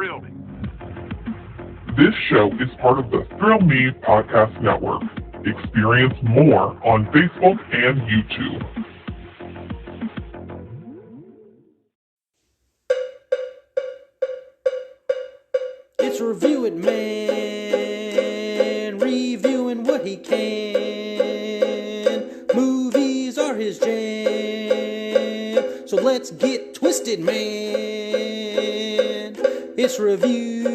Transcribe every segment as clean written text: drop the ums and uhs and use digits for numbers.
thrill me. This show is part of the Thrill Me Podcast Network. Experience more on Facebook and YouTube. It's Review It Man, reviewing what he can. Movies are his jam, so let's get twisted, man. It's Review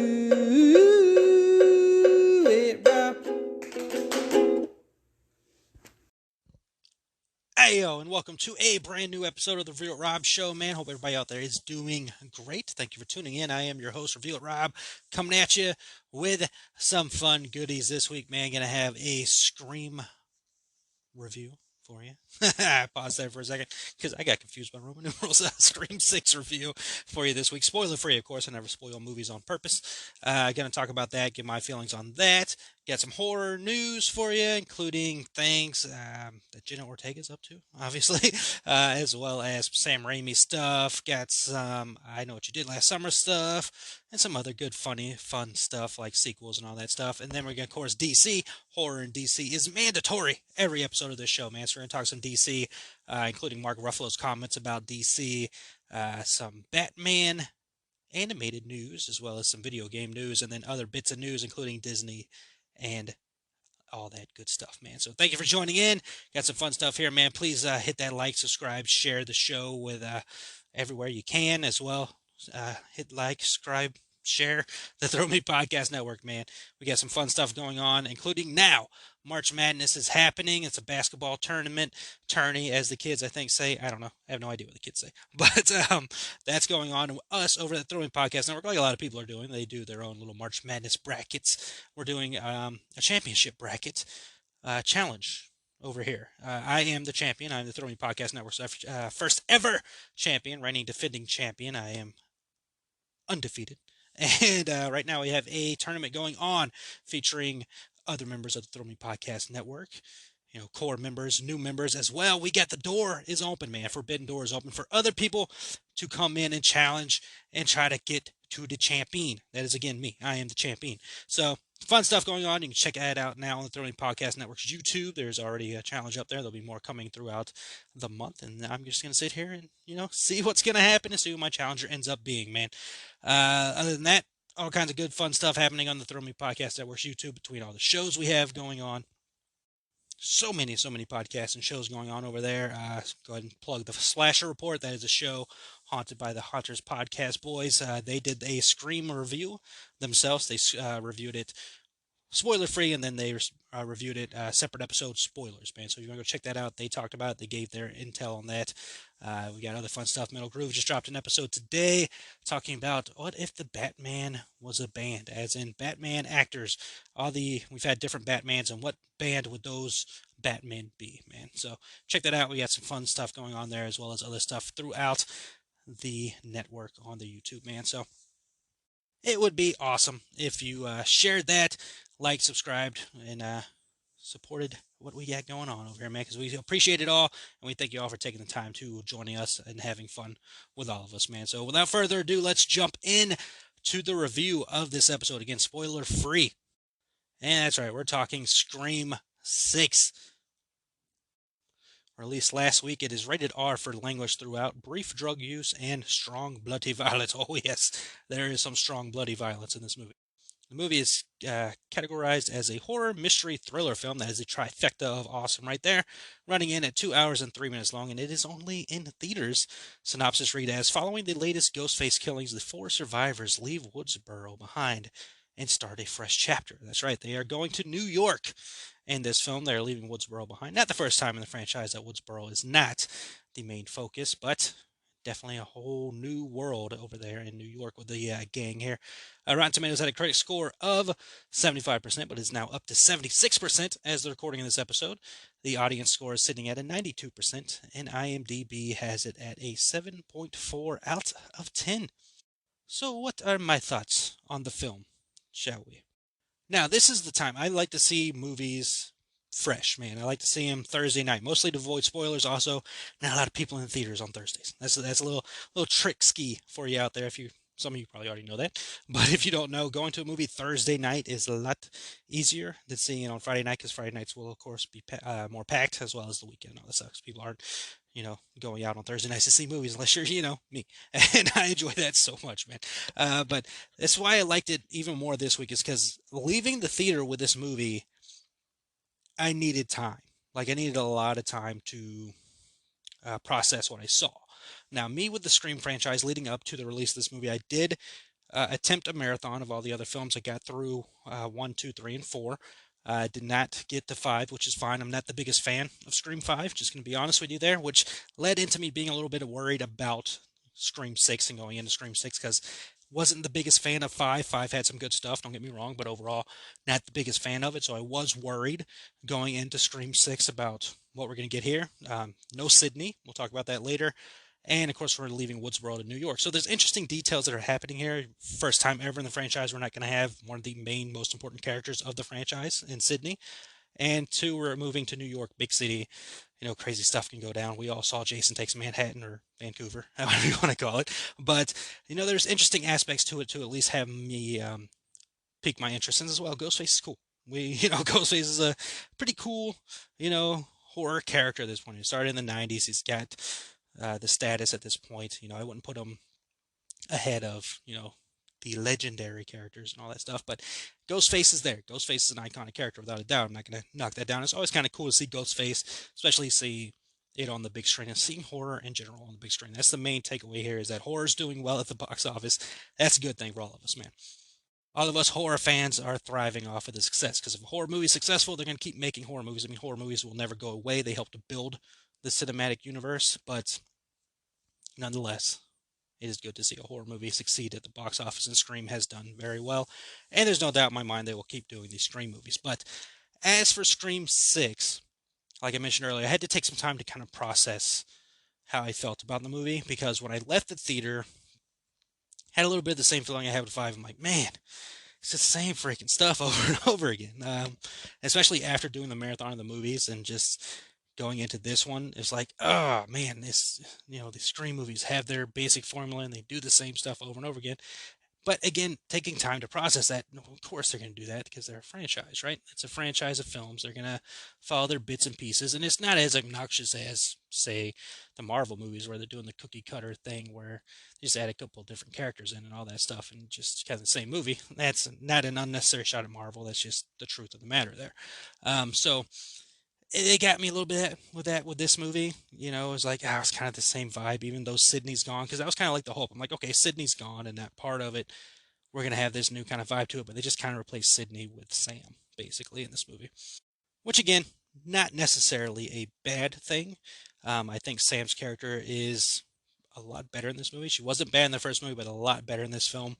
It Rob. Heyo, and welcome to a brand new episode of the Review It Rob Show, man. Hope everybody out there is doing great. Thank you for tuning in. I am your host, Review It Rob, coming at you with some fun goodies this week, man. Gonna have a Scream review for you. Pause there for a second because I got confused by Roman numerals. Scream 6 review for you this week. Spoiler free, of course. I never spoil movies on purpose. Gonna talk about that, get my feelings on that. Got some horror news for you, including things that Jenna Ortega's up to, obviously, as well as Sam Raimi stuff. Got some I Know What You Did Last Summer stuff, and some other good, funny, fun stuff like sequels and all that stuff. And then we're going to, of course, DC. Horror in DC is mandatory every episode of this show, man. So we're going to talk some DC, including Mark Ruffalo's comments about DC, some Batman animated news, as well as some video game news, and then other bits of news, including Disney and all that good stuff, man. So thank you for joining in. Got some fun stuff here, man. Please hit that like, subscribe, share the show with everywhere you can as well. Hit like, subscribe, share the Throw Me Podcast Network, man. We got some fun stuff going on, including now March Madness is happening. It's a basketball tourney, as the kids, I think, say. I don't know. I have no idea what the kids say. But that's going on. And us over at the Throw Me Podcast Network, like a lot of people are doing, they do their own little March Madness brackets. We're doing a championship bracket challenge over here. I am the champion. I'm the Throw Me Podcast Network's first ever champion, reigning defending champion. I am undefeated. And right now we have a tournament going on featuring other members of the Throw Me Podcast Network, you know, core members, new members as well. We got the door is open, man. Forbidden door is open for other people to come in and challenge and try to get to the champion. That is, again, me. I am the champion. So fun stuff going on. You can check that out now on the Throw Me Podcast Network's YouTube. There's already a challenge up there. There'll be more coming throughout the month. And I'm just going to sit here and, you know, see what's going to happen and see who my challenger ends up being, man. Other than that, all kinds of good, fun stuff happening on the Throw Me Podcast Network's YouTube between all the shows we have going on. So many podcasts and shows going on over there. Go ahead and plug the Slasher Report. That is a show haunted by the Haunters Podcast Boys. They did a Scream review themselves. They reviewed it spoiler-free, and then they reviewed it separate episode spoilers, man. So if you want to go check that out, they talked about it. They gave their intel on that. We got other fun stuff. Metal Groove just dropped an episode today talking about what if the Batman was a band, as in Batman actors. We've had different Batmans, and what band would those Batmen be, man? So check that out. We got some fun stuff going on there, as well as other stuff throughout the network on the YouTube, man. So it would be awesome if you shared that, liked, subscribed, and supported what we got going on over here, man, because we appreciate it all, and we thank you all for taking the time to joining us and having fun with all of us, man. So without further ado, let's jump in to the review of this episode. Again, spoiler free. And that's right, we're talking Scream 6. Released last week, it is rated R for language throughout, brief drug use, and strong bloody violence. Oh yes, there is some strong bloody violence in this movie. The movie is categorized as a horror mystery thriller film. That is a trifecta of awesome right there, running in at 2 hours and 3 minutes long, and it is only in theaters. Synopsis read as: following the latest Ghostface killings, the 4 survivors leave Woodsboro behind and start a fresh chapter. That's right, they are going to New York. In this film, they're leaving Woodsboro behind. Not the first time in the franchise that Woodsboro is not the main focus, but definitely a whole new world over there in New York with the gang here. Rotten Tomatoes had a critic score of 75%, but is now up to 76% as the recording of this episode. The audience score is sitting at a 92%, and IMDb has it at a 7.4 out of 10. So what are my thoughts on the film, shall we? Now, this is the time I like to see movies fresh, man. I like to see them Thursday night, mostly to avoid spoilers. Also, not a lot of people in the theaters on Thursdays. That's a little trick ski for you out there if you Some of you probably already know that. But if you don't know, going to a movie Thursday night is a lot easier than seeing it on Friday night, because Friday nights will, of course, be more packed, as well as the weekend. All that sucks. People aren't, going out on Thursday nights to see movies unless you're, me. And I enjoy that so much, man. But that's why I liked it even more this week, is because leaving the theater with this movie, I needed time. Like, I needed a lot of time to process what I saw. Now, me with the Scream franchise, leading up to the release of this movie, I did attempt a marathon of all the other films. I got through 1, 2, 3, and 4. I did not get to 5, which is fine. I'm not the biggest fan of Scream 5, just going to be honest with you there, which led into me being a little bit worried about Scream 6 and going into Scream 6, because wasn't the biggest fan of 5. 5 had some good stuff, don't get me wrong, but overall, not the biggest fan of it. So I was worried going into Scream 6 about what we're going to get here. No Sydney. We'll talk about that later. And of course, we're leaving Woodsboro to New York. So there's interesting details that are happening here. First time ever in the franchise, we're not going to have one of the main, most important characters of the franchise in Sydney. And 2, we're moving to New York, big city. Crazy stuff can go down. We all saw Jason Takes Manhattan, or Vancouver, however you want to call it. But, there's interesting aspects to it to at least have me pique my interest in as well. Ghostface is cool. Ghostface is a pretty cool, horror character at this point. He started in the 90s. He's got the status at this point. I wouldn't put him ahead of, the legendary characters and all that stuff, but Ghostface is there. Ghostface is an iconic character without a doubt. I'm not going to knock that down. It's always kind of cool to see Ghostface, especially see it on the big screen and seeing horror in general on the big screen. That's the main takeaway here, is that horror's doing well at the box office. That's a good thing for all of us, man. All of us horror fans are thriving off of the success, because if a horror movie is successful, they're going to keep making horror movies. I mean, horror movies will never go away. They help to build the cinematic universe, but nonetheless, it is good to see a horror movie succeed at the box office, and Scream has done very well. And there's no doubt in my mind they will keep doing these Scream movies. But as for Scream 6, like I mentioned earlier, I had to take some time to kind of process how I felt about the movie, because when I left the theater, I had a little bit of the same feeling I had with 5. I'm like, man, it's the same freaking stuff over and over again. Especially after doing the marathon of the movies and just going into this one, it's like, oh man, these Scream movies have their basic formula and they do the same stuff over and over again. But again, taking time to process that, of course they're going to do that, because they're a franchise, right? It's a franchise of films. They're going to follow their bits and pieces. And it's not as obnoxious as, say, the Marvel movies, where they're doing the cookie cutter thing where they just add a couple of different characters in and all that stuff and just kind of the same movie. That's not an unnecessary shot at Marvel. That's just the truth of the matter there. So it got me a little bit with this movie. It was like, it's kind of the same vibe, even though Sydney's gone, because that was kind of like the hope. I'm like, okay, Sydney's gone, and that part of it, we're going to have this new kind of vibe to it, but they just kind of replaced Sydney with Sam, basically, in this movie. Which, again, not necessarily a bad thing. I think Sam's character is a lot better in this movie. She wasn't bad in the first movie, but a lot better in this film.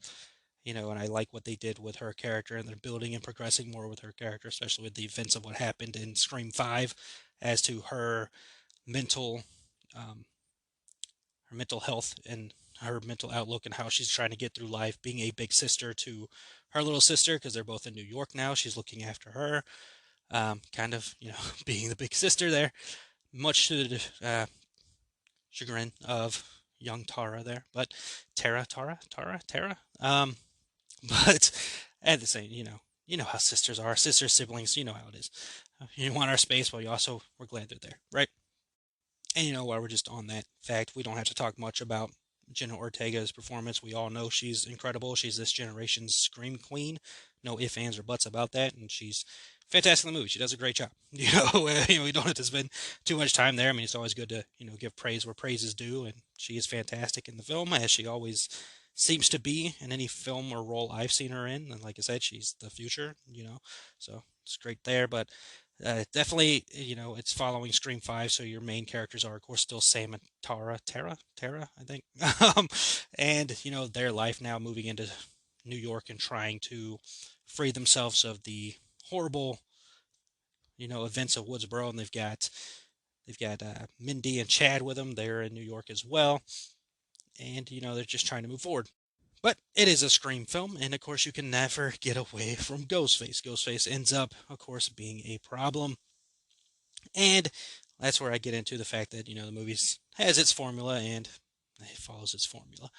And I like what they did with her character, and they're building and progressing more with her character, especially with the events of what happened in Scream 5 as to mental, um, her mental health and her mental outlook, and how she's trying to get through life, being a big sister to her little sister, because they're both in New York now. She's looking after her, kind of, being the big sister there, much to the chagrin of young Tara there, but Tara. But at the same, how sisters are, sister siblings, you know how it is. You want our space, but we're glad they're there, right? And while we're just on that fact, we don't have to talk much about Jenna Ortega's performance. We all know she's incredible. She's this generation's Scream Queen. No ifs, ands, or buts about that. And she's fantastic in the movie. She does a great job. We don't have to spend too much time there. I mean, it's always good to, give praise where praise is due. And she is fantastic in the film, as she always seems to be in any film or role I've seen her in. And like I said, she's the future, so it's great there. But definitely, it's following Scream 5, so your main characters are, of course, still Sam and Tara, I think. And, their life now moving into New York and trying to free themselves of the horrible, events of Woodsboro. And they've got Mindy and Chad with them. They're in New York as well. And, they're just trying to move forward. But it is a Scream film, and of course you can never get away from Ghostface. Ghostface ends up, of course, being a problem. And that's where I get into the fact that, the movie has its formula, and it follows its formula.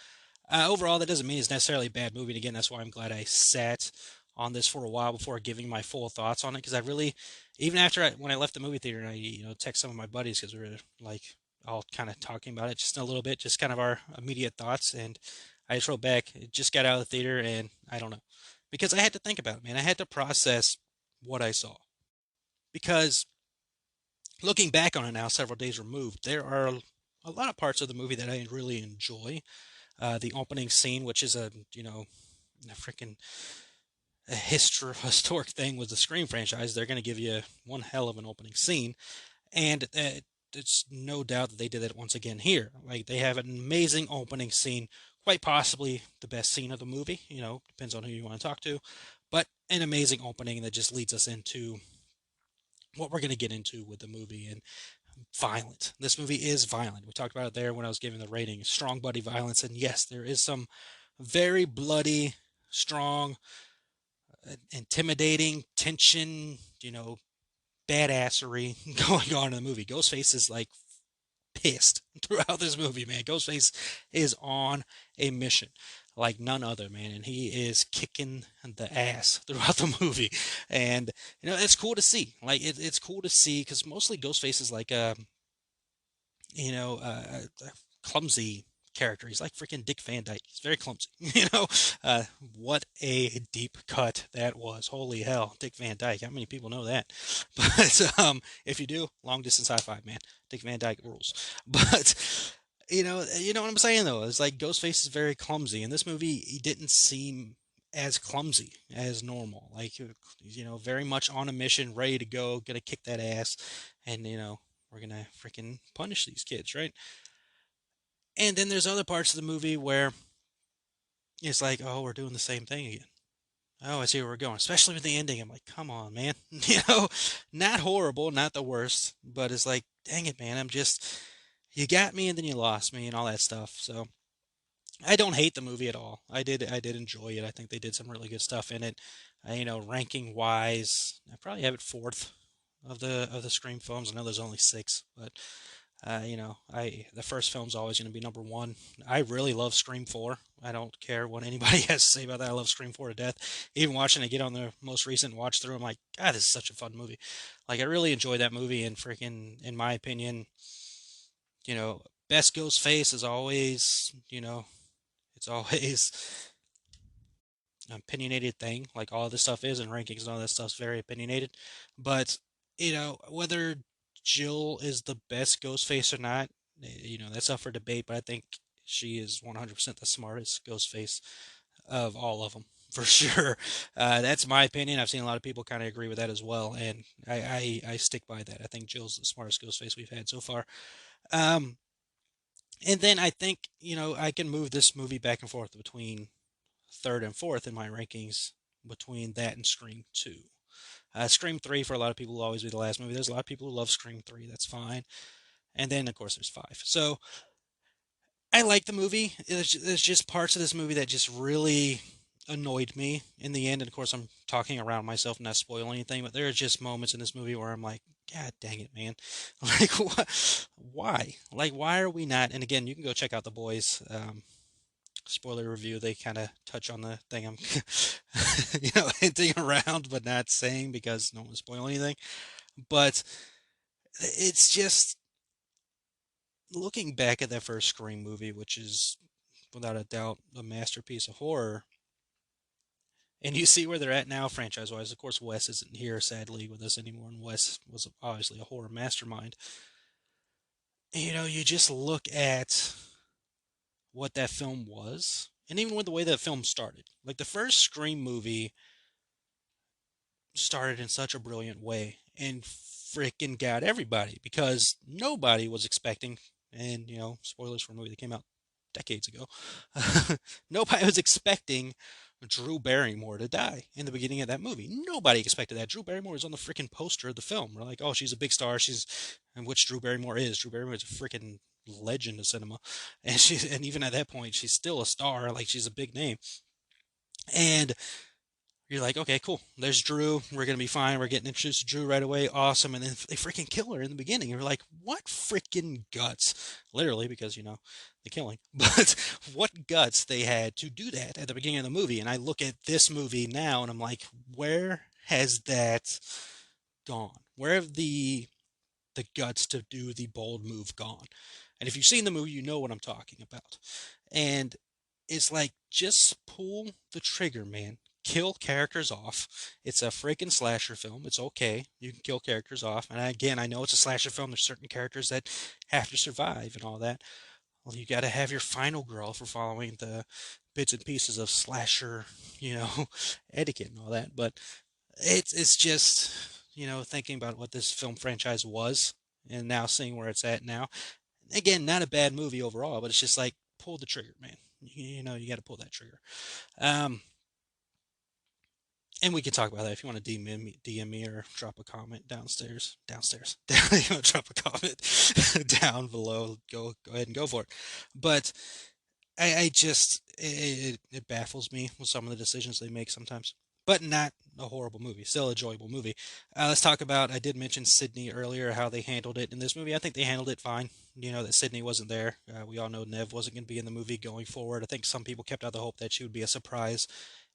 Overall, that doesn't mean it's necessarily a bad movie. And again, that's why I'm glad I sat on this for a while before giving my full thoughts on it. Because I really, even after when I left the movie theater and I text some of my buddies because we were like all kind of talking about it just a little bit, just kind of our immediate thoughts. And I just wrote back, just got out of the theater and I don't know, because I had to think about it, man. I had to process what I saw because looking back on it now, several days removed, there are a lot of parts of the movie that I really enjoy. The opening scene, which is a freaking historic thing with the Scream franchise. They're going to give you one hell of an opening scene, and it's no doubt that they did it once again here. Like they have an amazing opening scene, quite possibly the best scene of the movie. Depends on who you want to talk to, but an amazing opening that just leads us into what we're going to get into with the movie. And violent. This movie is violent. We talked about it there when I was giving the rating. Strong bloody violence, and yes, there is some very bloody, strong, intimidating tension. Badassery going on in the movie. Ghostface is like pissed throughout this movie, man. Ghostface is on a mission like none other, man, and he is kicking the ass throughout the movie. And it's cool to see. Like it's cool to see because mostly Ghostface is like a clumsy character. He's like freaking Dick Van Dyke. He's very clumsy. What a deep cut that was. Holy hell, Dick Van Dyke. How many people know that? But if you do, long distance high five, man. Dick Van Dyke rules. But you know what I'm saying though. It's like Ghostface is very clumsy. In this movie, he didn't seem as clumsy as normal. Like very much on a mission, ready to go, gonna kick that ass, and we're gonna freaking punish these kids, right? And then there's other parts of the movie where it's like, oh, we're doing the same thing again. Oh, I see where we're going. Especially with the ending. I'm like, come on, man. Not horrible, not the worst, but it's like, dang it, man. You got me and then you lost me and all that stuff. So I don't hate the movie at all. I did enjoy it. I think they did some really good stuff in it. Ranking wise, I probably have it fourth of the Scream films. I know there's only six, but the first film's always going to be number one. I really love Scream 4. I don't care what anybody has to say about that. I love Scream 4 to death. Even watching it get on the most recent watch through, I'm like, God, this is such a fun movie. Like, I really enjoy that movie, and freaking, in my opinion, best Ghostface is always, it's always an opinionated thing, like all this stuff is, and rankings and all that stuff's very opinionated. But, whether Jill is the best Ghostface or not, that's up for debate, but I think she is 100% the smartest Ghostface of all of them, for sure. That's my opinion. I've seen a lot of people kind of agree with that as well, and I stick by that. I think Jill's the smartest Ghostface we've had so far. Um, and then I think, I can move this movie back and forth between third and fourth in my rankings between that and Scream 2. Scream 3 for a lot of people will always be the last movie. There's a lot of people who love Scream 3. That's fine. And then, of course, there's 5. So I like the movie. There's just parts of this movie that just really annoyed me in the end. And of course, I'm talking around myself, not spoiling anything, but there are just moments in this movie where I'm like, God dang it, man. Like, why? Like, why are we not? And again, you can go check out The Boys. Spoiler review, they kind of touch on the thing I'm, hinting around, but not saying because no one spoil anything. But it's just looking back at that first Scream movie, which is without a doubt a masterpiece of horror, and you see where they're at now, franchise wise. Of course, Wes isn't here, sadly, with us anymore, and Wes was obviously a horror mastermind. You just look at what that film was, and even with the way that film started. Like the first Scream movie started in such a brilliant way and freaking got everybody because nobody was expecting, and spoilers for a movie that came out decades ago, nobody was expecting Drew Barrymore to die in the beginning of that movie. Nobody expected that. Drew Barrymore is on the freaking poster of the film. We're like, oh, she's a big star. And which Drew Barrymore is. Drew Barrymore is a freaking legend of cinema, and even at that point, she's still a star. Like she's a big name, and You're like, okay, cool. There's Drew. We're gonna be fine. We're getting introduced to Drew right away. Awesome. And then they freaking kill her in the beginning. You're like, what freaking guts? Literally, because the killing. But what guts they had to do that at the beginning of the movie. And I look at this movie now, and I'm like, where has that gone? Where have the guts to do the bold move gone? And if you've seen the movie, you know what I'm talking about. And it's like, just pull the trigger, man. Kill characters off. It's a freaking slasher film. It's okay. You can kill characters off. And again, I know it's a slasher film. There's certain characters that have to survive and all that. Well, you got to have your final girl for following the bits and pieces of slasher, you know, etiquette and all that. But it's just, thinking about what this film franchise was and now seeing where it's at now. Again, not a bad movie overall, but it's just like, pull the trigger, man. You got to pull that trigger. Um, and we can talk about that if you want to DM me or drop a comment downstairs. You want to drop a comment down below? Go ahead and go for it. But I just it baffles me with some of the decisions they make sometimes. But not a horrible movie, still a enjoyable movie. Let's talk about. I did mention Sydney earlier, how they handled it in this movie. I think they handled it fine. That Sydney wasn't there. We all know Nev wasn't going to be in the movie going forward. I think some people kept out the hope that she would be a surprise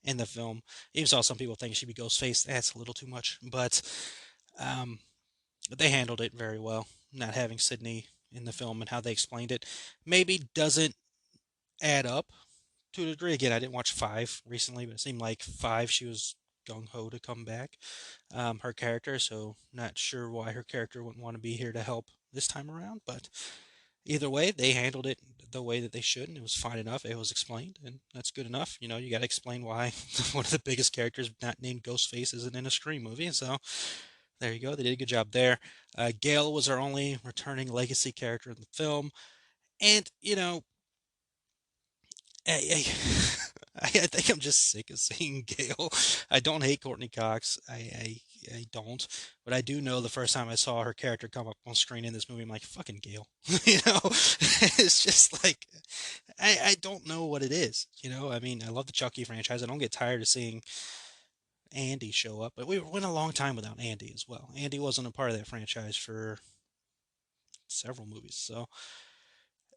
in the film. Even saw some people think she'd be Ghostface. That's a little too much, but um, they handled it very well. Not having Sydney in the film and how they explained it maybe doesn't add up to a degree. Again, I didn't watch five recently, but it seemed like five she was gung ho to come back. Her character, so not sure why her character wouldn't want to be here to help this time around, but either way, they handled it the way that they should, and it was fine enough. It was explained, and that's good enough. You got to explain why one of the biggest characters, not named Ghostface, isn't in a Scream movie. So there you go. They did a good job there. Gail was our only returning legacy character in the film, and I, I think I'm just sick of seeing Gail. I don't hate Courtney Cox. I don't. But I do know the first time I saw her character come up on screen in this movie, I'm like, fucking Gail. It's just like, I don't know what it is. I mean, I love the Chucky franchise. I don't get tired of seeing Andy show up. But we went a long time without Andy as well. Andy wasn't a part of that franchise for several movies. So,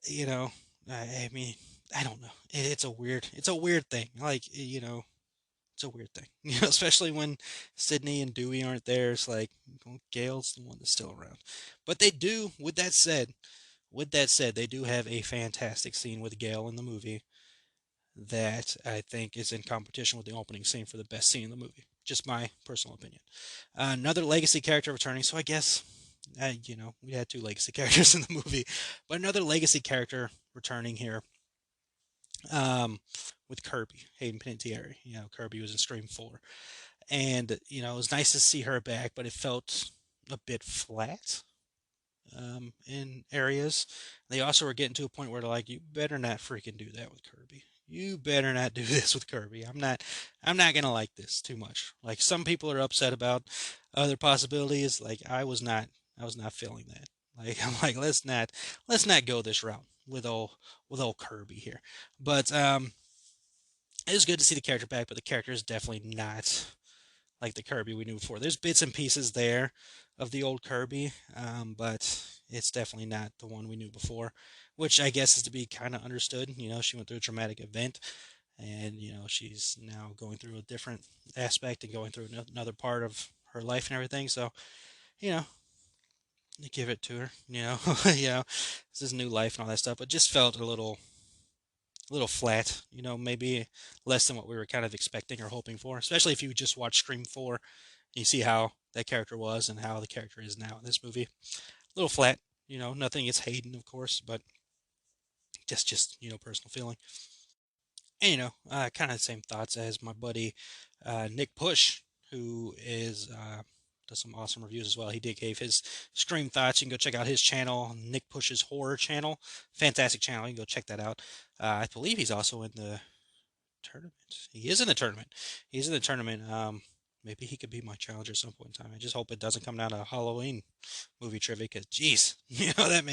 you know, I mean, I don't know. It's a weird thing. Like, it's a weird thing, especially when Sydney and Dewey aren't there. It's like, well, Gail's the one that's still around. But they do, with that said, they do have a fantastic scene with Gail in the movie that I think is in competition with the opening scene for the best scene in the movie. Just my personal opinion. Another legacy character returning, so I guess, we had two legacy characters in the movie, but another legacy character returning here, with Kirby, Hayden Panettiere. Kirby was in Scream 4. And, it was nice to see her back, but it felt a bit flat in areas. They also were getting to a point where they're like, you better not freaking do that with Kirby. You better not do this with Kirby. I'm not gonna like this too much. Like, some people are upset about other possibilities. Like, I was not feeling that. Like, I'm like, let's not go this route with old Kirby here. But it was good to see the character back, but the character is definitely not like the Kirby we knew before. There's bits and pieces there of the old Kirby, but it's definitely not the one we knew before, which I guess is to be kind of understood. She went through a traumatic event, and she's now going through a different aspect and going through another part of her life and everything. So, you know, you give it to her. This is new life and all that stuff. But just felt a little flat, maybe less than what we were kind of expecting or hoping for, especially if you just watch Scream 4 and you see how that character was and how the character is now in this movie. A little flat, nothing against Hayden, of course, but just personal feeling. And, kind of the same thoughts as my buddy Nick Push, who does some awesome reviews as well. He did gave his Scream thoughts. You can go check out his channel, Nick Push's Horror channel. Fantastic channel. You can go check that out. I believe he's also in the tournament. He is in the tournament. He's in the tournament. Maybe he could be my challenger at some point in time. I just hope it doesn't come down to Halloween movie trivia, because, jeez, that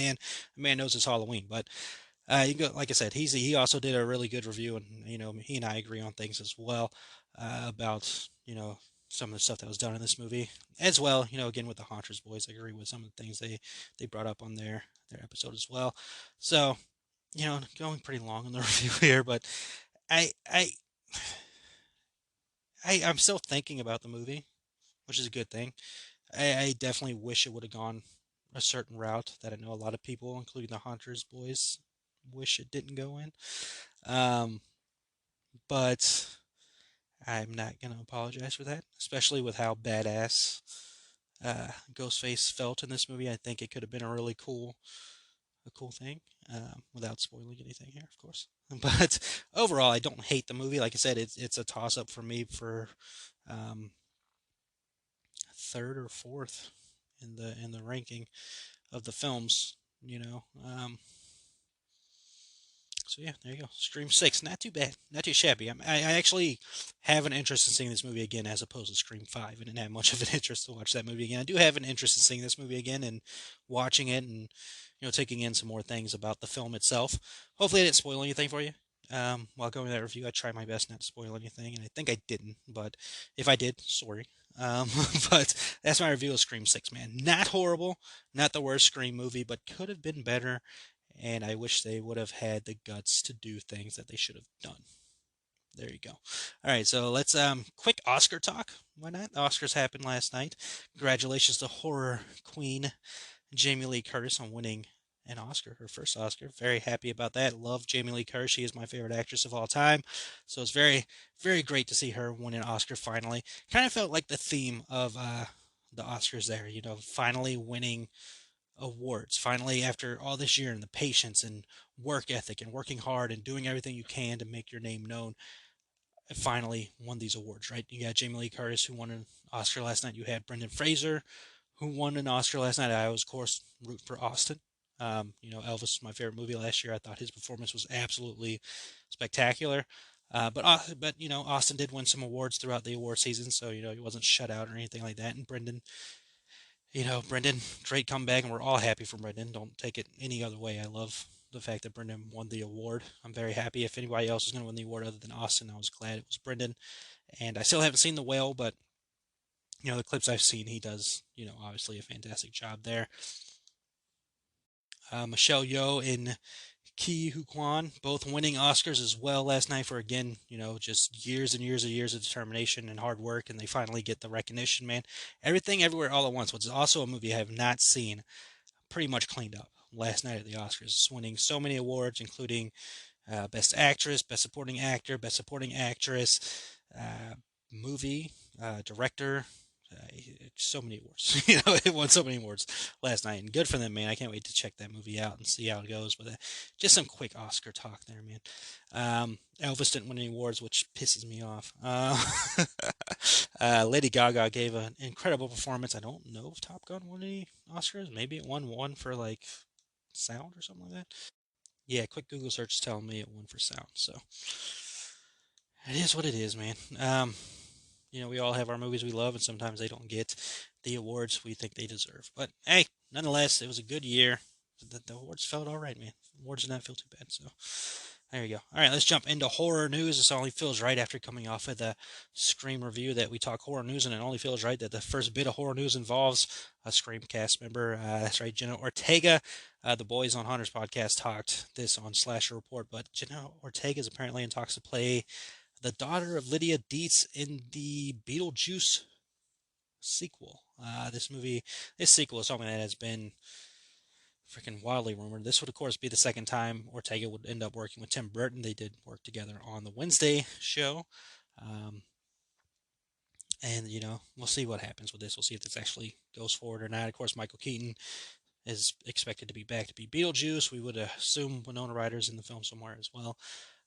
man knows it's Halloween. But You go, like I said, he also did a really good review, and he and I agree on things as well about some of the stuff that was done in this movie as well. Again with the Haunters boys, I agree with some of the things they brought up on their episode as well. So going pretty long on the review here, but I I I'm still thinking about the movie, which is a good thing. I definitely wish it would have gone a certain route that I know a lot of people, including the Hunters boys, wish it didn't go in. Um, but I'm not gonna apologize for that, especially with how badass Ghostface felt in this movie. I think it could have been a cool thing, without spoiling anything here, of course. But overall, I don't hate the movie. Like I said, it's a toss up for me for um, third or fourth in the ranking of the films. You know, so yeah, there you go. Scream 6, not too bad, not too shabby. I actually have an interest in seeing this movie again as opposed to Scream 5. I didn't have much of an interest to watch that movie again. I do have an interest in seeing this movie again and watching it and taking in some more things about the film itself. Hopefully, I didn't spoil anything for you. While going that review, I tried my best not to spoil anything, and I think I didn't. But if I did, sorry. Um, but that's my review of Scream 6, man. Not horrible, not the worst Scream movie, but could have been better, and I wish they would have had the guts to do things that they should have done. There you go. All right, so let's quick Oscar talk. Why not? The Oscars happened last night. Congratulations to horror queen Jamie Lee Curtis on winning an Oscar, her first Oscar. Very happy about that. Love Jamie Lee Curtis. She is my favorite actress of all time. So it's very, very great to see her win an Oscar finally. Kind of felt like the theme of the Oscars there, finally winning awards. Finally, after all this year and the patience and work ethic and working hard and doing everything you can to make your name known, I finally won these awards, right? You got Jamie Lee Curtis, who won an Oscar last night. You had Brendan Fraser, who won an Oscar last night. I was, of course, root for Austin. Elvis was my favorite movie last year. I thought his performance was absolutely spectacular. But Austin did win some awards throughout the award season, so he wasn't shut out or anything like that. And Brendan, great comeback, and we're all happy for Brendan. Don't take it any other way. I love the fact that Brendan won the award. I'm very happy. If anybody else is going to win the award other than Austin, I was glad it was Brendan. And I still haven't seen The Whale, but the clips I've seen, he does, obviously a fantastic job there. Michelle Yeoh and Ki Hu Kwan both winning Oscars as well last night for, again, just years and years and years of determination and hard work, and they finally get the recognition, man. Everything Everywhere All at Once, which is also a movie I have not seen, pretty much cleaned up last night at the Oscars, winning so many awards, including Best Actress, Best Supporting Actor, Best Supporting Actress, movie, director. So many awards. It won so many awards last night, and good for them, man. I can't wait to check that movie out and see how it goes. But just some quick Oscar talk there, man. Elvis didn't win any awards, which pisses me off. Lady Gaga gave an incredible performance. I don't know if Top Gun won any Oscars. Maybe it won one for like sound or something like that. Yeah, quick Google search is telling me it won for sound. So it is what it is, man. We all have our movies we love, and sometimes they don't get the awards we think they deserve. But hey, nonetheless, it was a good year. The awards felt all right, man. Awards did not feel too bad. So there you go. All right, let's jump into horror news. This only feels right after coming off of the Scream review that we talk horror news, and it only feels right that the first bit of horror news involves a Scream cast member. That's right, Jenna Ortega. The Boys on Hunters podcast talked this on Slasher Report, but Jenna Ortega is apparently in talks to play the daughter of Lydia Dietz in the Beetlejuice sequel. This sequel is something that has been freaking wildly rumored. This would, of course, be the second time Ortega would end up working with Tim Burton. They did work together on the Wednesday show. Um, and, we'll see what happens with this. We'll see if this actually goes forward or not. Of course, Michael Keaton is expected to be back to be Beetlejuice. We would assume Winona Ryder's in the film somewhere as well.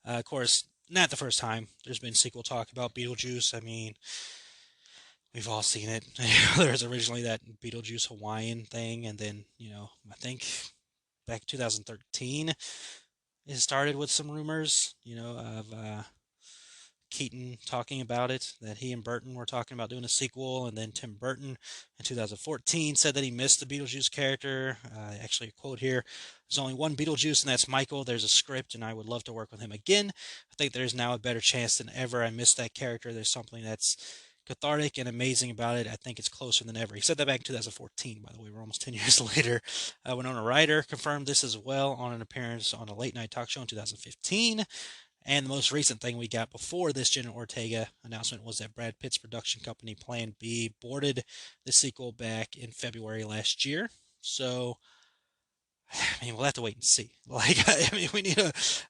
Of course, not the first time there's been sequel talk about Beetlejuice. I mean, we've all seen it. There was originally that Beetlejuice Hawaiian thing, and then, I think back in 2013, it started with some rumors, of Keaton talking about it, that he and Burton were talking about doing a sequel, and then Tim Burton in 2014 said that he missed the Beetlejuice character. Actually, a quote here: "There's only one Beetlejuice, and that's Michael. There's a script, and I would love to work with him again. I think there's now a better chance than ever. I missed that character. There's something that's cathartic and amazing about it. I think it's closer than ever." He said that back in 2014, by the way. We're almost 10 years later. Winona Ryder confirmed this as well on an appearance on a late night talk show in 2015. And the most recent thing we got before this Jenna Ortega announcement was that Brad Pitt's production company Plan B boarded the sequel back in February last year. So, I mean, we'll have to wait and see. Like, I mean,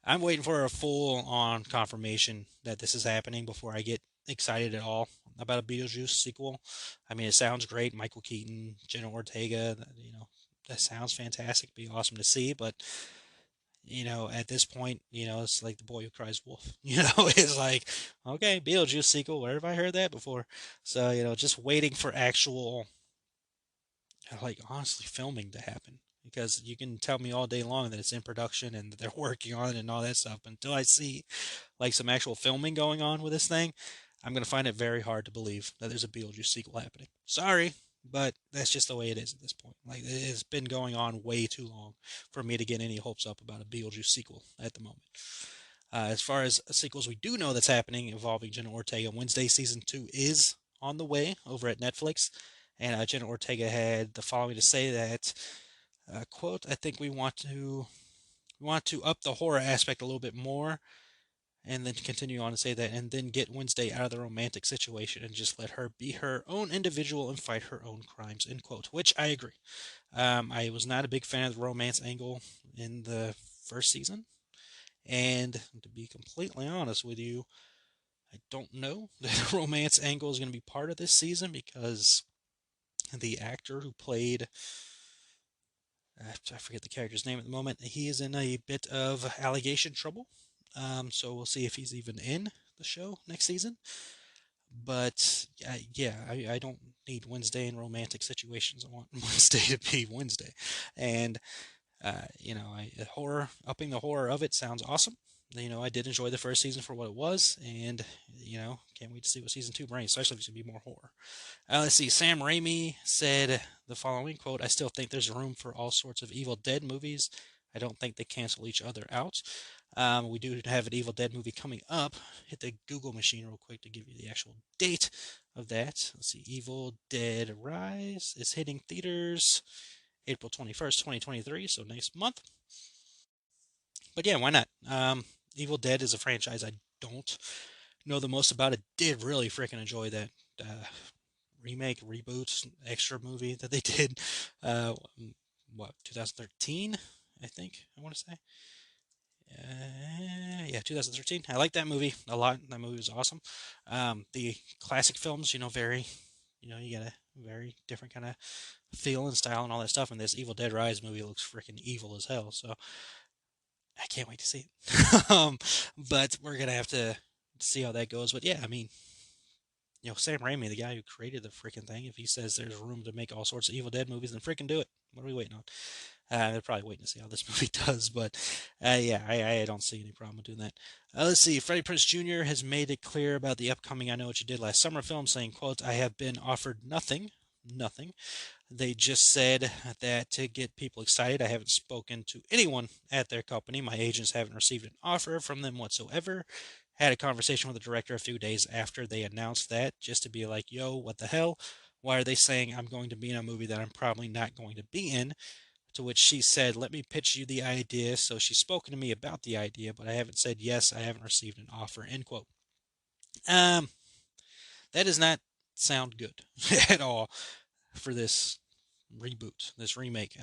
I'm waiting for a full on confirmation that this is happening before I get excited at all about a Beetlejuice sequel. I mean, it sounds great. Michael Keaton, Jenna Ortega, that sounds fantastic. It'd be awesome to see, but at this point, it's like the boy who cries wolf. It's like, okay, Beetlejuice sequel. Where have I heard that before? So, just waiting for actual, like, honestly, filming to happen. Because you can tell me all day long that it's in production and that they're working on it and all that stuff. But until I see, like, some actual filming going on with this thing, I'm going to find it very hard to believe that there's a Beetlejuice sequel happening. Sorry, but that's just the way it is at this point. Like, it's been going on way too long for me to get any hopes up about a Beetlejuice sequel at the moment. As far as sequels we do know that's happening involving Jenna Ortega, Wednesday Season 2 is on the way over at Netflix. And Jenna Ortega had the following to say that, quote, "I think we want to up the horror aspect a little bit more," and then continue on to say that, "and then get Wednesday out of the romantic situation and just let her be her own individual and fight her own crimes," end quote, which I agree. I was not a big fan of the romance angle in the first season, and to be completely honest with you, I don't know that the romance angle is going to be part of this season because the actor who played, I forget the character's name at the moment, he is in a bit of allegation trouble. So we'll see if he's even in the show next season. But I don't need Wednesday in romantic situations. I want Wednesday to be Wednesday, and horror, upping the horror of it sounds awesome. I did enjoy the first season for what it was, and can't wait to see what season 2 brings, especially if it's gonna be more horror. Let's see. Sam Raimi said the following quote: "I still think there's room for all sorts of Evil Dead movies. I don't think they cancel each other out." We do have an Evil Dead movie coming up. Hit the Google machine real quick to give you the actual date of that. Let's see. Evil Dead Rise is hitting theaters April 21st, 2023, so next month. But yeah, why not? Evil Dead is a franchise I don't know the most about. It did really freaking enjoy that remake, reboot, extra movie that they did. 2013, I think, I want to say. Yeah, 2013. I like that movie a lot. That movie was awesome. The classic films, very, you get a very different kind of feel and style and all that stuff. And this Evil Dead Rise movie looks freaking evil as hell. So I can't wait to see it. But we're gonna have to see how that goes. But yeah, I mean, Sam Raimi, the guy who created the freaking thing, if he says there's room to make all sorts of Evil Dead movies, then freaking do it. What are we waiting on? They're probably waiting to see how this movie does, but yeah, I don't see any problem with doing that. Let's see. Freddie Prinze Jr. has made it clear about the upcoming I Know What You Did Last Summer film, saying, quote, "I have been offered nothing. They just said that to get people excited. I haven't spoken to anyone at their company. My agents haven't received an offer from them whatsoever. Had a conversation with the director a few days after they announced that, just to be like, yo, what the hell? Why are they saying I'm going to be in a movie that I'm probably not going to be in?" To which she said, "Let me pitch you the idea." So she's spoken to me about the idea, but I haven't said yes, I haven't received an offer, end quote. That does not sound good at all for this reboot, this remake.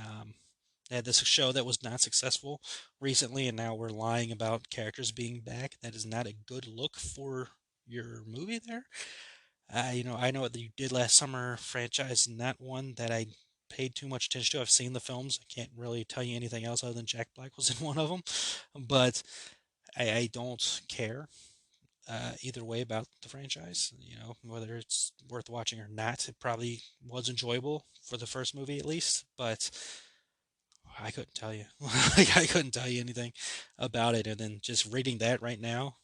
They had this show that was not successful recently, and now we're lying about characters being back. That is not a good look for your movie there. I know what you did last summer franchise, not one that I paid too much attention to. I've seen the films. I can't really tell you anything else other than Jack Black was in one of them, but I don't care either way about the franchise. Whether it's worth watching or not. It probably was enjoyable for the first movie at least, but I couldn't tell you. Like, I couldn't tell you anything about it. And then just reading that right now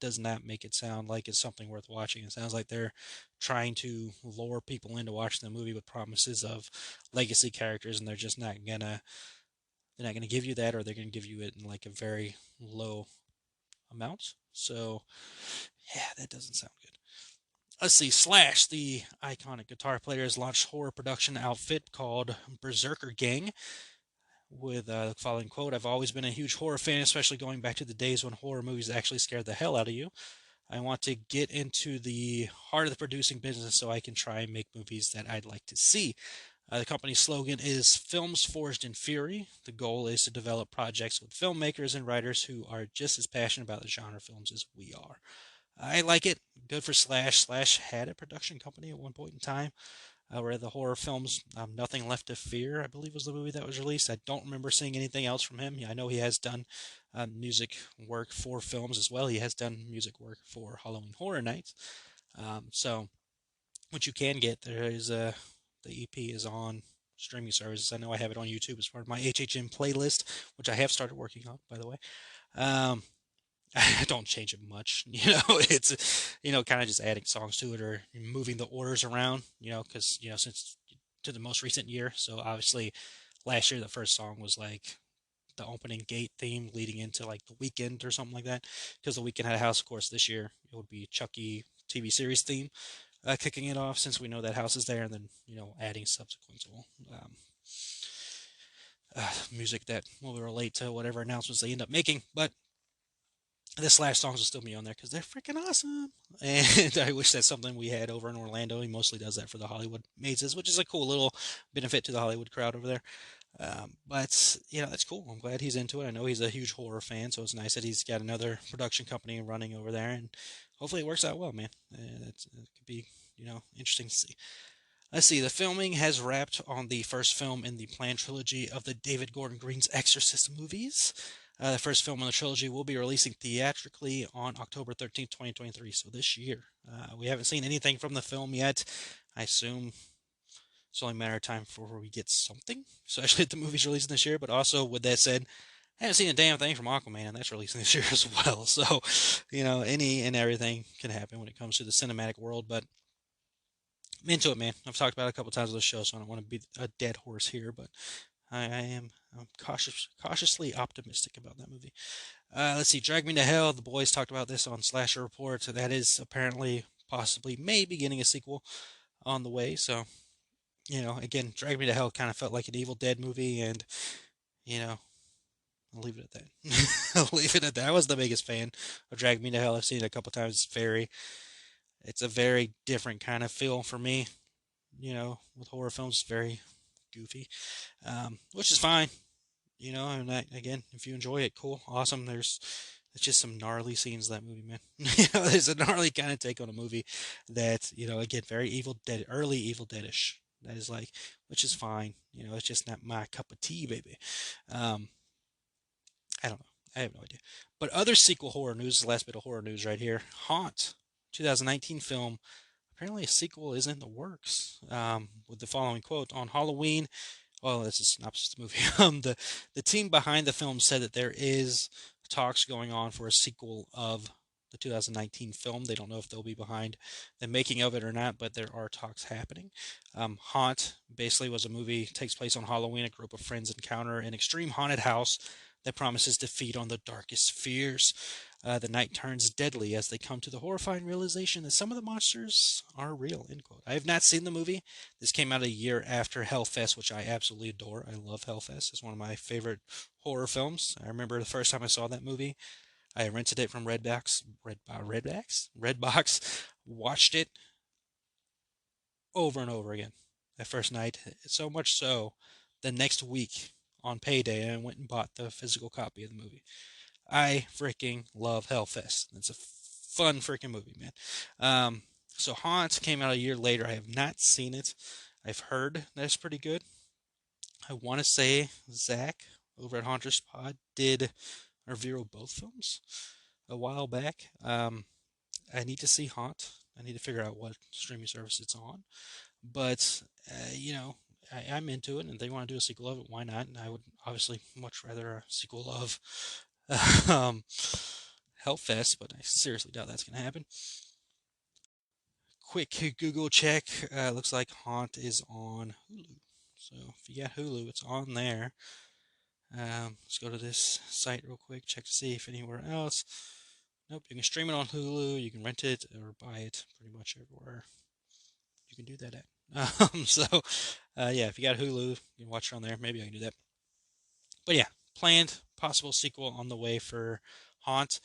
does not make it sound like it's something worth watching. It sounds like they're trying to lure people into watching the movie with promises of legacy characters, and they're not gonna give you that, or they're gonna give you it in like a very low amount. So yeah, that doesn't sound good. Let's see. Slash, the iconic guitar player, has launched horror production outfit called Berserker Gang with the following quote: "I've always been a huge horror fan, especially going back to the days when horror movies actually scared the hell out of you. I want to get into the heart of the producing business so I can try and make movies that I'd like to see." The company's slogan is Films Forged in Fury. The goal is to develop projects with filmmakers and writers who are just as passionate about the genre films as we are. I like it. Good for Slash. Slash had a production company at one point in time where the horror films Nothing Left to Fear, I believe, was the movie that was released. I don't remember seeing anything else from him. I know he has done music work for films as well. He has done music work for Halloween Horror Nights. So, what you can get, there is the EP is on streaming services. I know I have it on YouTube as part of my HHM playlist, which I have started working on, by the way. Um, I don't change it much, it's, kind of just adding songs to it or moving the orders around, because, since to the most recent year. So obviously last year, the first song was like the opening gate theme leading into like the weekend or something like that. Because the weekend had a house, of course, this year it would be Chucky TV series theme, kicking it off since we know that house is there, and then, adding subsequent music that will relate to whatever announcements they end up making. But the Slash songs will still be on there because they're freaking awesome. And I wish that's something we had over in Orlando. He mostly does that for the Hollywood mazes, which is a cool little benefit to the Hollywood crowd over there. But, that's cool. I'm glad he's into it. I know he's a huge horror fan, so it's nice that he's got another production company running over there. And hopefully it works out well, man. It could be, interesting to see. Let's see. The filming has wrapped on the first film in the planned trilogy of the David Gordon Green's Exorcist movies. The first film in the trilogy will be releasing theatrically on October 13th, 2023, so this year. We haven't seen anything from the film yet. I assume it's only a matter of time before we get something, especially if the movie's releasing this year. But also, with that said, I haven't seen a damn thing from Aquaman, and that's releasing this year as well. So, any and everything can happen when it comes to the cinematic world. But I'm into it, man. I've talked about it a couple times on the show, so I don't want to be a dead horse here, but I'm cautiously optimistic about that movie. Let's see, Drag Me to Hell. The boys talked about this on Slasher Report. So that is apparently, possibly, maybe getting a sequel on the way. So, again, Drag Me to Hell kind of felt like an Evil Dead movie, and I'll leave it at that. I'll leave it at that. I was the biggest fan of Drag Me to Hell. I've seen it a couple times. It's a very different kind of feel for me. With horror films, very goofy, which is fine. And again, if you enjoy it, cool, awesome. It's just some gnarly scenes in that movie, man. There's a gnarly kind of take on a movie that, again, very Evil Dead, early Evil Deadish. That is like, which is fine. It's just not my cup of tea, baby. I don't know. I have no idea. But other sequel horror news, the last bit of horror news right here. Haunt, 2019 film. Apparently, a sequel is in the works. With the following quote: "On Halloween." Well, this is a synopsis of the movie. The team behind the film said that there is talks going on for a sequel of the 2019 film. They don't know if they'll be behind the making of it or not, but there are talks happening. Haunt basically was a movie, takes place on Halloween. A group of friends encounter an extreme haunted house that promises to feed on the darkest fears. The night turns deadly as they come to the horrifying realization that some of the monsters are real, end quote. I have not seen the movie. This came out a year after Hellfest, which I absolutely adore. I love Hellfest. It's one of my favorite horror films. I remember the first time I saw that movie, I rented it from Redbox, watched it over and over again that first night. So much so, the next week on payday, I went and bought the physical copy of the movie. I freaking love Hellfest. It's a fun freaking movie, man. So Haunt came out a year later. I have not seen it. I've heard that it's pretty good. I want to say Zach over at Haunters Pod did a review of both films a while back. I need to see Haunt. I need to figure out what streaming service it's on. But, I'm into it, and if they want to do a sequel of it, why not? And I would obviously much rather a sequel of Hellfest, but I seriously doubt that's going to happen. Quick Google check. Looks like Haunt is on Hulu. So if you got Hulu, it's on there. Let's go to this site real quick, check to see if anywhere else. Nope, you can stream it on Hulu, you can rent it or buy it pretty much everywhere you can do that at. Yeah, if you got Hulu, you can watch it on there. Maybe I can do that. But yeah, planned possible sequel on the way for Haunt.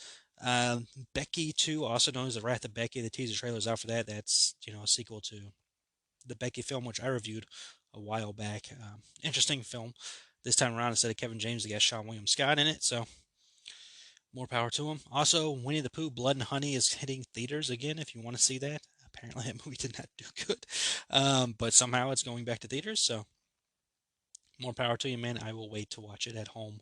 Becky 2, also known as The Wrath of Becky. The teaser trailer is out for that. That's a sequel to the Becky film, which I reviewed a while back. Interesting film. This time around, instead of Kevin James, they got Sean William Scott in it. So more power to him. Also, Winnie the Pooh Blood and Honey is hitting theaters again if you want to see that. Apparently, that movie did not do good. But somehow it's going back to theaters. So more power to you, man. I will wait to watch it at home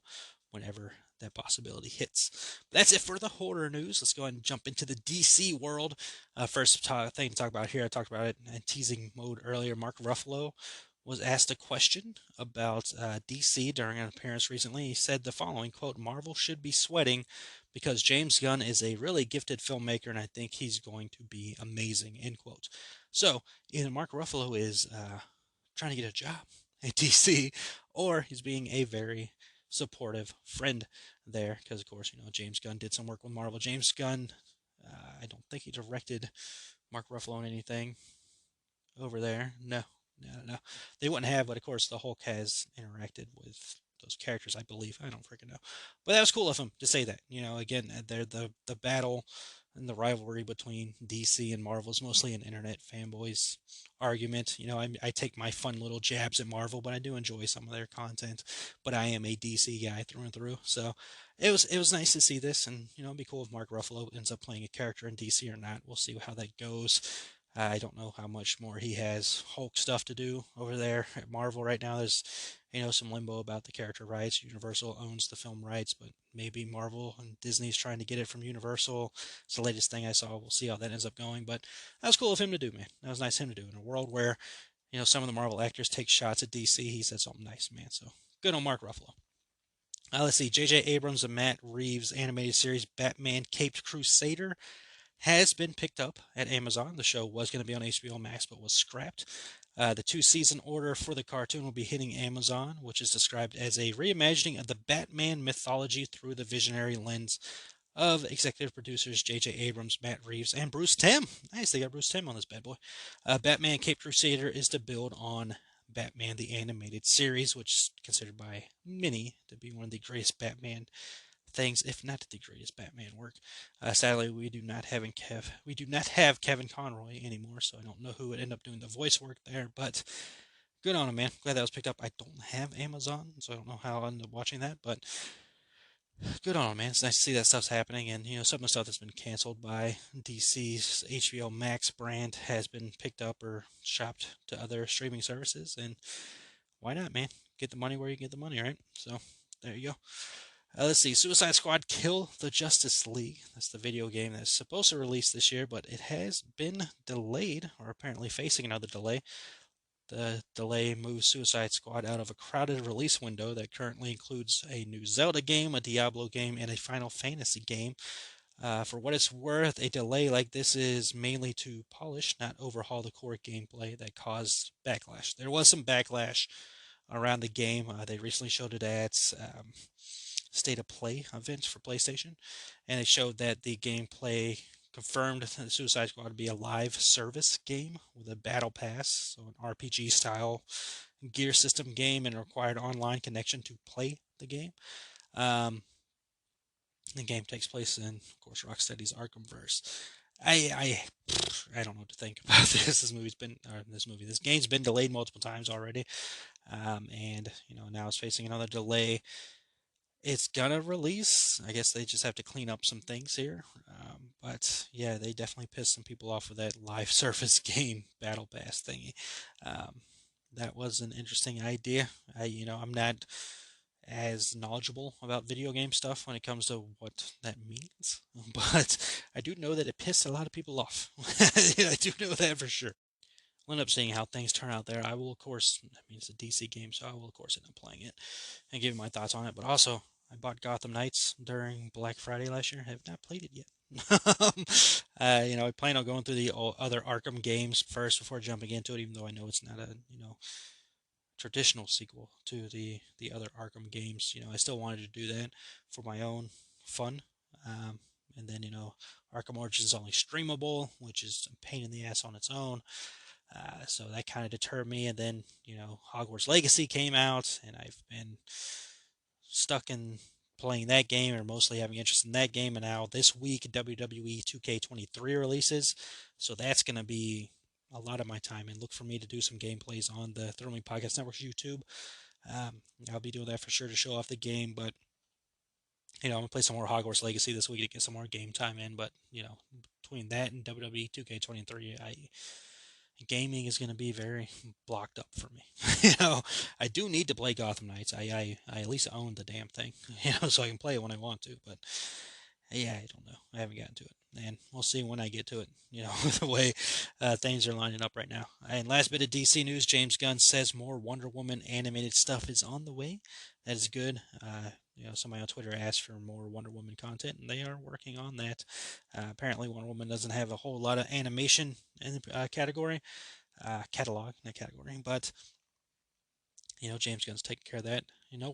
whenever that possibility hits. But that's it for the horror news. Let's go ahead and jump into the DC world. First thing to talk about here, I talked about it in teasing mode earlier. Mark Ruffalo was asked a question about DC during an appearance recently. He said the following, quote, "Marvel should be sweating because James Gunn is a really gifted filmmaker and I think he's going to be amazing," end quote. So either Mark Ruffalo is trying to get a job at DC, or he's being a very supportive friend there, because of course James Gunn did some work with Marvel. James Gunn, I don't think he directed Mark Ruffalo on anything over there. No. They wouldn't have, but of course the Hulk has interacted with those characters, I believe. I don't freaking know, but that was cool of him to say that. Again, they're the battle and the rivalry between DC and Marvel is mostly an internet fanboys argument. I take my fun little jabs at Marvel, but I do enjoy some of their content. But I am a DC guy through and through, so it was nice to see this, and it'd be cool if Mark Ruffalo ends up playing a character in DC or not. We'll see how that goes. I don't know how much more he has Hulk stuff to do over there at Marvel right now. There's, some limbo about the character rights. Universal owns the film rights, but maybe Marvel and Disney's trying to get it from Universal. It's the latest thing I saw. We'll see how that ends up going. But that was cool of him to do, man. That was nice of him to do. In a world where, some of the Marvel actors take shots at DC, he said something nice, man. So good on Mark Ruffalo. Let's see. J.J. Abrams and Matt Reeves' animated series Batman Caped Crusader has been picked up at Amazon. The show was going to be on HBO Max, but was scrapped. The 2-season order for the cartoon will be hitting Amazon, which is described as a reimagining of the Batman mythology through the visionary lens of executive producers J.J. Abrams, Matt Reeves, and Bruce Timm. Nice, they got Bruce Timm on this bad boy. Batman Caped Crusader is to build on Batman the Animated Series, which is considered by many to be one of the greatest Batman things, if not the greatest Batman work. Sadly, we do not have Kevin Conroy anymore, so I don't know who would end up doing the voice work there. But good on him, man. Glad that was picked up. I don't have Amazon, so I don't know how I'll end up watching that. But good on him, man. It's nice to see that stuff's happening, and some of the stuff that's been canceled by DC's HBO Max brand has been picked up or shopped to other streaming services. And why not, man? Get the money where you get the money, right? So there you go. Let's see. Suicide Squad Kill the Justice League. That's the video game that's supposed to release this year, but it has been delayed, or apparently facing another delay. The delay moves Suicide Squad out of a crowded release window that currently includes a new Zelda game, a Diablo game, and a Final Fantasy game. For what it's worth, a delay like this is mainly to polish, not overhaul the core gameplay that caused backlash. There was some backlash around the game. They recently showed it at State of Play event for PlayStation, and it showed that the gameplay confirmed the Suicide Squad to be a live service game with a battle pass, so an RPG style gear system game, and a required online connection to play the game. The game takes place in, of course, Rocksteady's Arkhamverse. I don't know what to think about this. This game's been delayed multiple times already, and now it's facing another delay. It's gonna release. I guess they just have to clean up some things here. But yeah, they definitely pissed some people off with that live service game battle pass thingy. That was an interesting idea. I'm not as knowledgeable about video game stuff when it comes to what that means, but I do know that it pissed a lot of people off. I do know that for sure. We'll end up seeing how things turn out there. I will, of course, it's a DC game, so I will, of course, end up playing it and giving my thoughts on it. But also, I bought Gotham Knights during Black Friday last year. I have not played it yet. I plan on going through the other Arkham games first before jumping into it, even though I know it's not a traditional sequel to the other Arkham games. I still wanted to do that for my own fun. Um, and then Arkham Origins is only streamable, which is a pain in the ass on its own. So that kind of deterred me. And then Hogwarts Legacy came out, and I've been stuck in playing that game, or mostly having interest in that game. And now this week WWE 2K23 releases, so that's going to be a lot of my time, and look for me to do some gameplays on the Thrill Me Podcast Network's YouTube. I'll be doing that for sure to show off the game, but I'm gonna play some more Hogwarts Legacy this week to get some more game time in. But between that and WWE 2K23, gaming is going to be very blocked up for me. I do need to play Gotham Knights. I at least own the damn thing, so I can play it when I want to. But yeah, I don't know. I haven't gotten to it, and we'll see when I get to it. The way things are lining up right now. And last bit of DC news: James Gunn says more Wonder Woman animated stuff is on the way. That is good. Somebody on Twitter asked for more Wonder Woman content, and they are working on that. Apparently, Wonder Woman doesn't have a whole lot of animation in the catalog, not category, but James Gunn's taking care of that.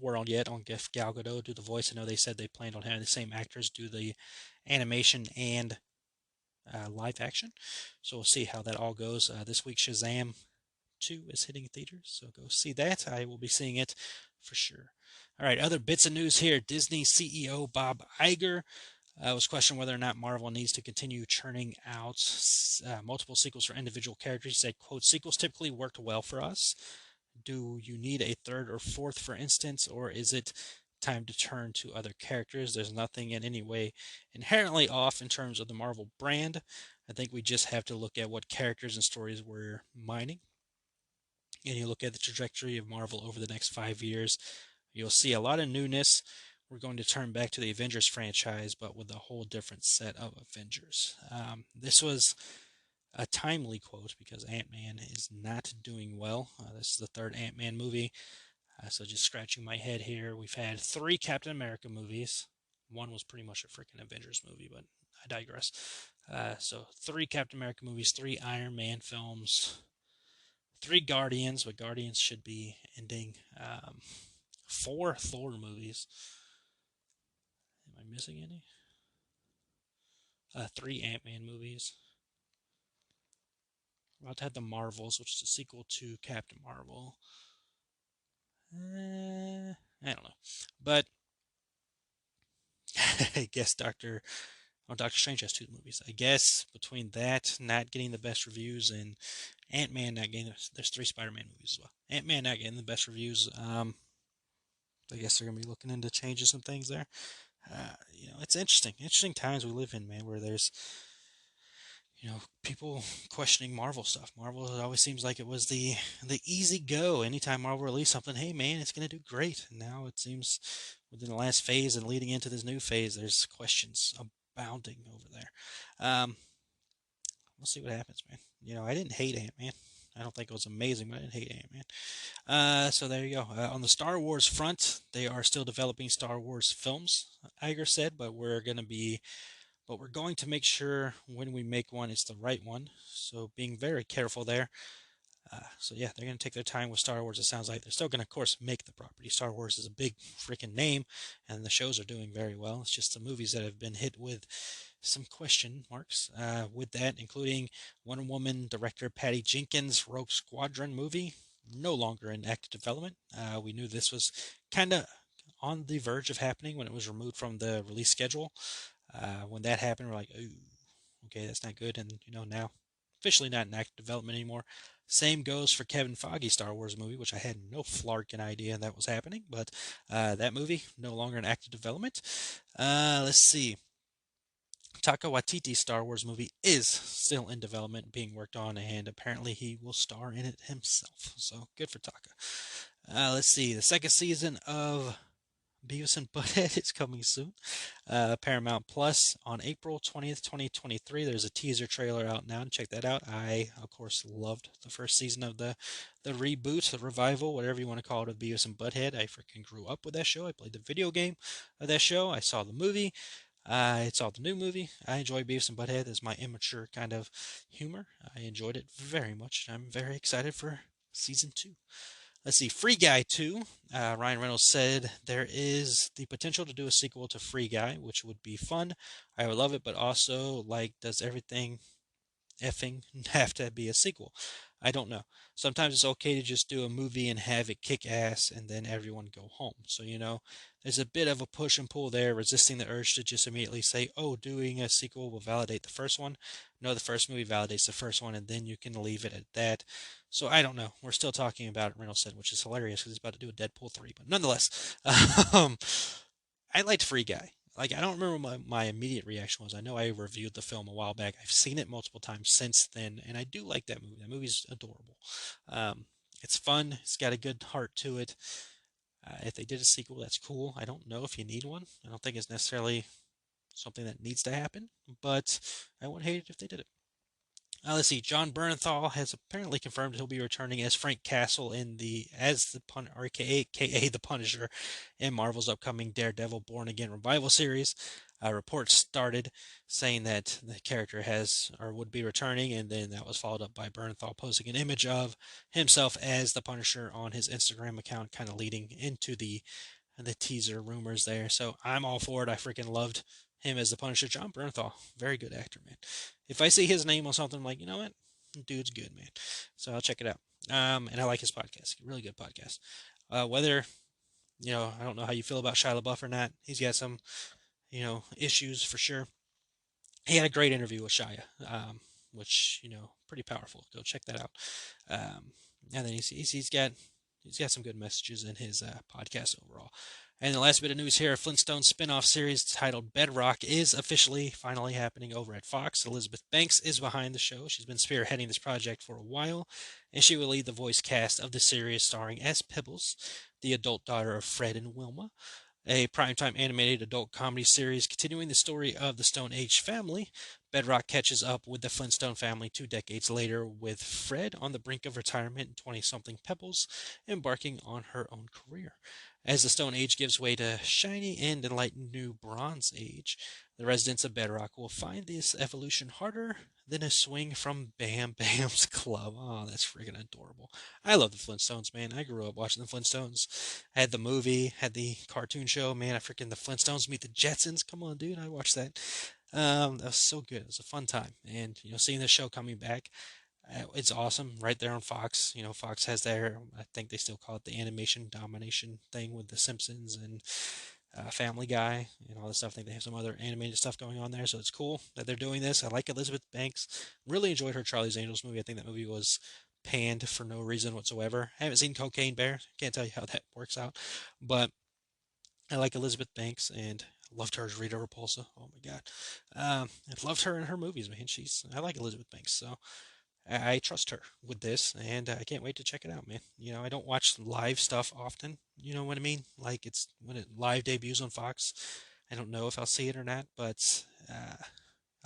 Word yet on if Gal Gadot do the voice. I know they said they planned on having the same actors do the animation and live action, so we'll see how that all goes. This week, Shazam 2 is hitting theaters, so go see that. I will be seeing it for sure. All right, other bits of news here. Disney CEO Bob Iger was questioned whether or not Marvel needs to continue churning out multiple sequels for individual characters. He said, quote, sequels typically worked well for us. Do you need a third or fourth, for instance, or is it time to turn to other characters? There's nothing in any way inherently off in terms of the Marvel brand. I think we just have to look at what characters and stories we're mining. And you look at the trajectory of Marvel over the next 5 years, you'll see a lot of newness. We're going to turn back to the Avengers franchise, but with a whole different set of Avengers. This was a timely quote because Ant-Man is not doing well. This is the third Ant-Man movie. So just scratching my head here, we've had 3 Captain America movies. One was pretty much a freaking Avengers movie, but I digress. So 3 Captain America movies, 3 Iron Man films, 3 Guardians, but Guardians should be ending. 4 Thor movies. Am I missing any? 3 Ant-Man movies. We're about to have the Marvels, which is a sequel to Captain Marvel. I don't know. But I guess Doctor Strange has 2 movies. I guess between that not getting the best reviews and Ant-Man not getting, there's 3 Spider-Man movies as well. Ant-Man not getting the best reviews. I guess they're gonna be looking into changing some things there. It's interesting times we live in, man, where there's people questioning Marvel stuff. Marvel, it always seems like it was the easy go. Anytime Marvel released something, hey man, it's gonna do great. And now it seems within the last phase and leading into this new phase, there's questions abounding over there. We'll see what happens, man. I didn't hate Ant-Man. I don't think it was amazing, but I didn't hate Ant-Man. So there you go. On the Star Wars front, they are still developing Star Wars films, Iger said, but we're going to make sure when we make one, it's the right one. So being very careful there. So yeah, they're going to take their time with Star Wars. It sounds like they're still going to, of course, make the property. Star Wars is a big freaking name, and the shows are doing very well. It's just the movies that have been hit with some question marks with that, including Wonder Woman director Patty Jenkins' Rogue Squadron movie, no longer in active development. We knew this was kind of on the verge of happening when it was removed from the release schedule. When that happened, we're like, ooh, okay, that's not good. And, now officially not in active development anymore. Same goes for Kevin Feige's Star Wars movie, which I had no flarkin' idea that was happening. But that movie, no longer in active development. Let's see. Taika Waititi's Star Wars movie is still in development, being worked on, and apparently he will star in it himself. So good for Taika. Let's see. The second season of Beavis and Butthead is coming soon. Paramount Plus on April 20th, 2023. There's a teaser trailer out now. Check that out. I, of course, loved the first season of the reboot, the revival, whatever you want to call it, of Beavis and Butthead. I freaking grew up with that show. I played the video game of that show. I saw the movie. I saw the new movie. I enjoy Beavis and Butthead as my immature kind of humor. I enjoyed it very much. I'm very excited for season 2. Let's see, Free Guy 2. Ryan Reynolds said there is the potential to do a sequel to Free Guy, which would be fun. I would love it, but also, like, does everything effing have to be a sequel? I don't know. Sometimes it's okay to just do a movie and have it kick ass and then everyone go home. So, there's a bit of a push and pull there, resisting the urge to just immediately say, oh, doing a sequel will validate the first one. No, the first movie validates the first one, and then you can leave it at that. So I don't know. We're still talking about it, Reynolds said, which is hilarious because he's about to do a Deadpool 3. But nonetheless, um, I liked Free Guy. Like, I don't remember what my immediate reaction was. I know I reviewed the film a while back. I've seen it multiple times since then, and I do like that movie. That movie's adorable. It's fun. It's got a good heart to it. If they did a sequel, that's cool. I don't know if you need one. I don't think it's necessarily something that needs to happen, but I wouldn't hate it if they did it. Let's see. John Bernthal has apparently confirmed he'll be returning as Frank Castle aka the Punisher, in Marvel's upcoming Daredevil Born Again revival series. Reports started saying that the character has or would be returning, and then that was followed up by Bernthal posting an image of himself as the Punisher on his Instagram account, kind of leading into the teaser rumors there. So I'm all for it. I freaking loved him as the Punisher. John Bernthal, very good actor, man. If I see his name on something, I'm like, you know what? Dude's good, man. So I'll check it out. And I like his podcast. Really good podcast. Whether, I don't know how you feel about Shia LaBeouf or not. He's got some, issues for sure. He had a great interview with Shia, which, pretty powerful. Go check that out. And then he's got some good messages in his podcast overall. And the last bit of news here, a Flintstones spin-off series titled Bedrock is officially finally happening over at Fox. Elizabeth Banks is behind the show. She's been spearheading this project for a while, and she will lead the voice cast of the series, starring as Pibbles, the adult daughter of Fred and Wilma, a primetime animated adult comedy series continuing the story of the Stone Age family. Bedrock catches up with the Flintstone family 2 decades later, with Fred on the brink of retirement and 20-something Pebbles embarking on her own career. As the Stone Age gives way to shiny and enlightened new Bronze Age, the residents of Bedrock will find this evolution harder than a swing from Bam Bam's club. Oh, that's freaking adorable. I love the Flintstones, man. I grew up watching the Flintstones. I had the movie, had the cartoon show. Man, I freaking the Flintstones meet the Jetsons. Come on, dude. I watched that. That was so good. It was a fun time. And, seeing the show coming back, it's awesome right there on Fox. Fox has their, I think they still call it the animation domination thing with The Simpsons and Family Guy and all this stuff. I think they have some other animated stuff going on there, so it's cool that they're doing this. I like Elizabeth Banks. Really enjoyed her Charlie's Angels movie. I think that movie was panned for no reason whatsoever. I haven't seen Cocaine Bear. Can't tell you how that works out, but I like Elizabeth Banks and loved her as Rita Repulsa. Oh my god, I've loved her in her movies, man. I like Elizabeth Banks, so I trust her with this, and I can't wait to check it out, man. I don't watch live stuff often. You know what I mean? Like, it's when it live debuts on Fox. I don't know if I'll see it or not, but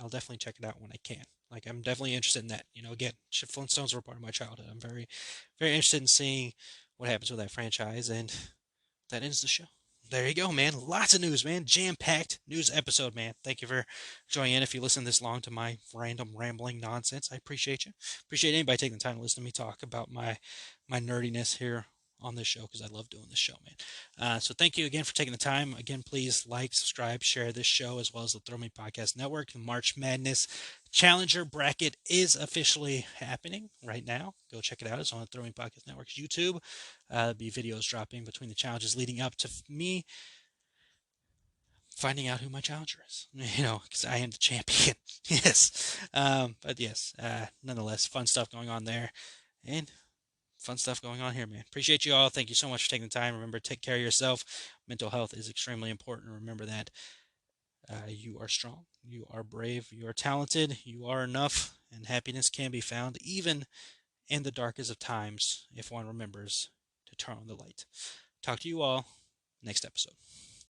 I'll definitely check it out when I can. Like, I'm definitely interested in that. Again, Flintstones were part of my childhood. I'm very, very interested in seeing what happens with that franchise, and that ends the show. There you go, man. Lots of news, man. Jam-packed news episode, man. Thank you for joining in. If you listen this long to my random rambling nonsense, I appreciate you. Appreciate anybody taking the time to listen to me talk about my nerdiness here on this show, because I love doing this show, man. So thank you again for taking the time. Again, please like, subscribe, share this show, as well as the Throw Me Podcast Network. The March Madness Challenger bracket is officially happening right now. Go check it out. It's on the Throw Me Podcast Network's YouTube. There'll be videos dropping between the challenges leading up to me finding out who my challenger is, because I am the champion. Yes. But yes, nonetheless, fun stuff going on there. And fun stuff going on here, man. Appreciate you all. Thank you so much for taking the time. Remember, take care of yourself. Mental health is extremely important. Remember that you are strong, you are brave, you are talented, you are enough, and happiness can be found even in the darkest of times if one remembers to turn on the light. Talk to you all next episode.